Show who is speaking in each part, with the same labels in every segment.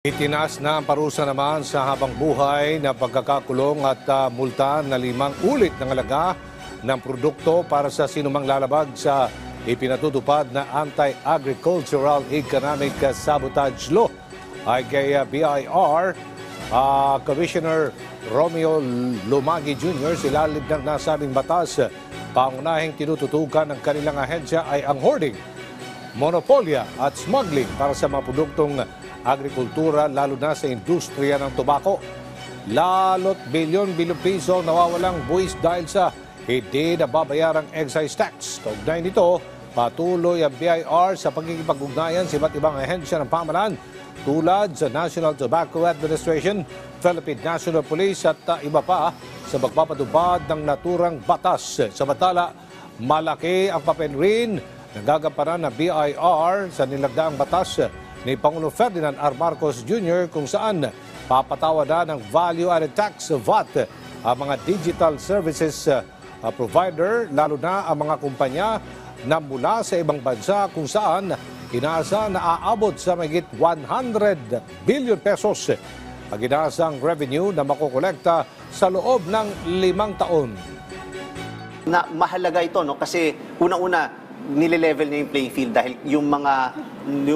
Speaker 1: Itinaas na ang parusa naman sa habang buhay na pagkakakulong at multa na 5 ulit ng halaga ng produkto para sa sinumang lalabag sa ipinatutupad na Anti-Agricultural Economic Sabotage Law. Ay kay BIR, Commissioner Romeo Lumagi Jr. Silalim ng nasabing batas, pangunahing tinututukan ng kanilang ahensya ay ang hoarding, monopolya at smuggling para sa mga produktong agrikultura, lalo na sa industriya ng tobako. Lalot bilyon-bilyong piso nawawalang buwis dahil sa hindi nababayarang excise tax. Kaugnay nito, patuloy ang BIR sa pagkikipag-ugnayan sa iba't ibang ahensya ng pamahalaan tulad sa National Tobacco Administration, Philippine National Police at iba pa sa pagpapatupad ng naturang batas. Samantala, malaki ang papel rin na gagampanan ng BIR sa nilagdaang batas ni Pangulong Ferdinand R. Marcos Jr. kung saan papatawadan ng value-added tax VAT ang mga digital services provider, lalo na ang mga kumpanya na mula sa ibang bansa kung saan inaasa na aabot sa mahigit 100 billion pesos ang inaasang revenue na makukolekta sa loob ng 5 taon.
Speaker 2: Na mahalaga ito, no, kasi unang-una nile-level niya yung playing field dahil yung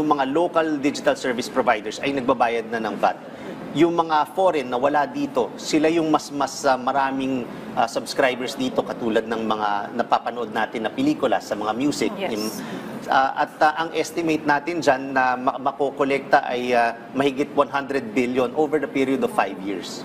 Speaker 2: mga local digital service providers ay nagbabayad na ng VAT. Yung mga foreign na wala dito, sila yung mas maraming subscribers dito, katulad ng mga napapanood natin na pelikula sa mga music.
Speaker 3: Yes.
Speaker 2: Ang estimate natin dyan na makokolekta ay mahigit 100 billion over the period of 5 years.